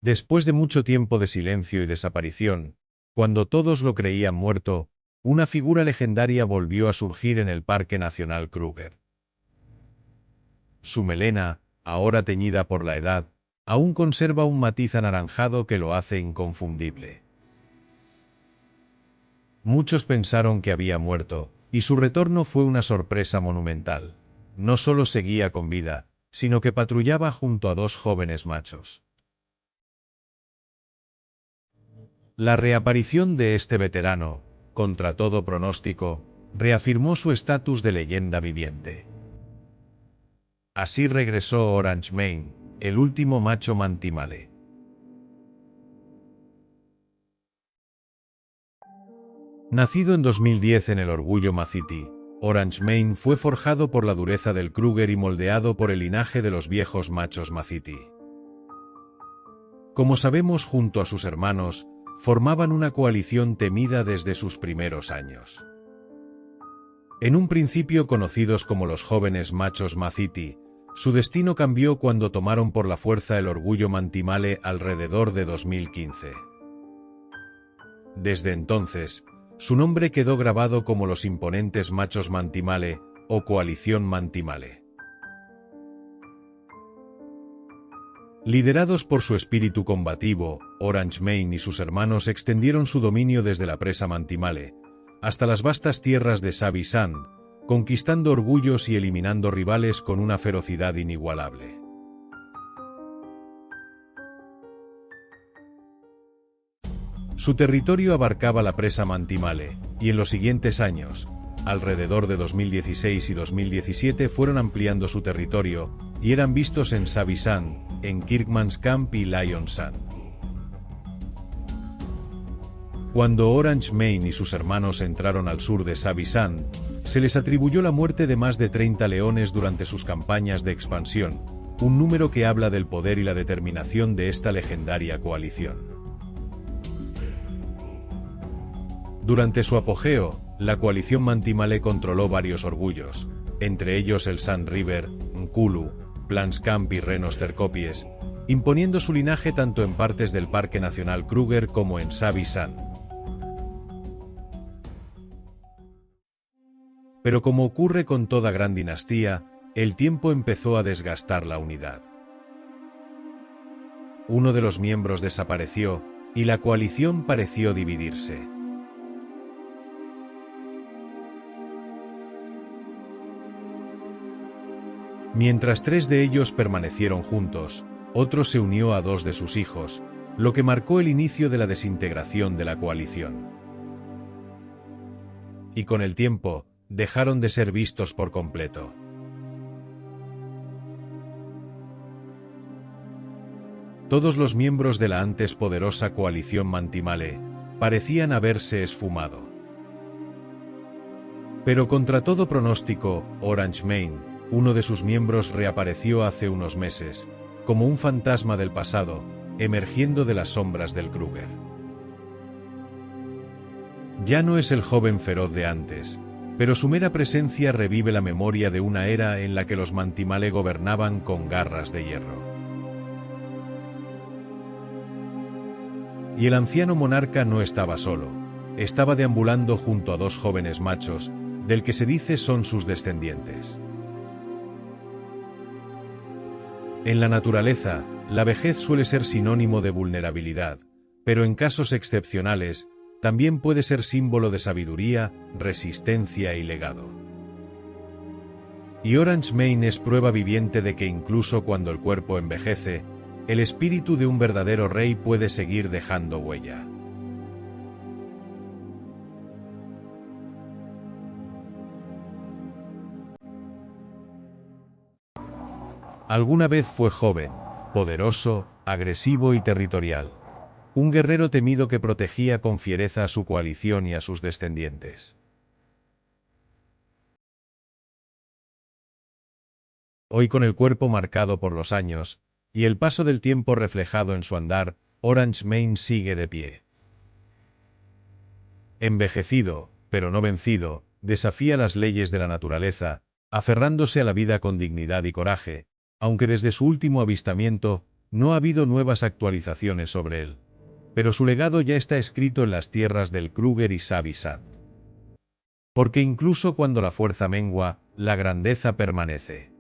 Después de mucho tiempo de silencio y desaparición, cuando todos lo creían muerto, una figura legendaria volvió a surgir en el Parque Nacional Kruger. Su melena, ahora teñida por la edad, aún conserva un matiz anaranjado que lo hace inconfundible. Muchos pensaron que había muerto, y su retorno fue una sorpresa monumental. No solo seguía con vida, sino que patrullaba junto a dos jóvenes machos. La reaparición de este veterano, contra todo pronóstico, reafirmó su estatus de leyenda viviente. Así regresó Orange Mane, el último macho mantimale. Nacido en 2010 en el Orgullo Mathiti, Orange Mane fue forjado por la dureza del Kruger y moldeado por el linaje de los viejos machos Mathiti. Como sabemos, junto a sus hermanos, formaban una coalición temida desde sus primeros años. En un principio conocidos como los jóvenes machos Mathiti, su destino cambió cuando tomaron por la fuerza el Orgullo Mantimale alrededor de 2015. Desde entonces, su nombre quedó grabado como los imponentes machos Mantimale o Coalición Mantimale. Liderados por su espíritu combativo, Orange Mane y sus hermanos extendieron su dominio desde la presa Mantimale hasta las vastas tierras de Sabi Sand, conquistando orgullos y eliminando rivales con una ferocidad inigualable. Su territorio abarcaba la presa Mantimale, y en los siguientes años, alrededor de 2016 y 2017, fueron ampliando su territorio, y eran vistos en Sabi Sand, en Kirkman's Camp y Lion Sand. Cuando Orange Mane y sus hermanos entraron al sur de Sabi Sand, se les atribuyó la muerte de más de 30 leones durante sus campañas de expansión, un número que habla del poder y la determinación de esta legendaria coalición. Durante su apogeo, la coalición Mantimale controló varios orgullos, entre ellos el Sand River, Nkulu, Plans Camp y Renos Tercopies, imponiendo su linaje tanto en partes del Parque Nacional Kruger como en Sabi Sand. Pero como ocurre con toda gran dinastía, el tiempo empezó a desgastar la unidad. Uno de los miembros desapareció, y la coalición pareció dividirse. Mientras 3 de ellos permanecieron juntos, otro se unió a 2 de sus hijos, lo que marcó el inicio de la desintegración de la coalición. Y con el tiempo, dejaron de ser vistos por completo. Todos los miembros de la antes poderosa coalición Mantimale parecían haberse esfumado. Pero contra todo pronóstico, Orange Mane, uno de sus miembros, reapareció hace unos meses, como un fantasma del pasado, emergiendo de las sombras del Kruger. Ya no es el joven feroz de antes, pero su mera presencia revive la memoria de una era en la que los Mantimale gobernaban con garras de hierro. Y el anciano monarca no estaba solo, estaba deambulando junto a 2 jóvenes machos, del que se dice son sus descendientes. En la naturaleza, la vejez suele ser sinónimo de vulnerabilidad, pero en casos excepcionales, también puede ser símbolo de sabiduría, resistencia y legado. Y Orange Mane es prueba viviente de que incluso cuando el cuerpo envejece, el espíritu de un verdadero rey puede seguir dejando huella. Alguna vez fue joven, poderoso, agresivo y territorial. Un guerrero temido que protegía con fiereza a su coalición y a sus descendientes. Hoy, con el cuerpo marcado por los años, y el paso del tiempo reflejado en su andar, Orange Mane sigue de pie. Envejecido, pero no vencido, desafía las leyes de la naturaleza, aferrándose a la vida con dignidad y coraje, aunque desde su último avistamiento, No ha habido nuevas actualizaciones sobre él, pero su legado ya está escrito en las tierras del Kruger y Savisat. Porque incluso cuando la fuerza mengua, la grandeza permanece.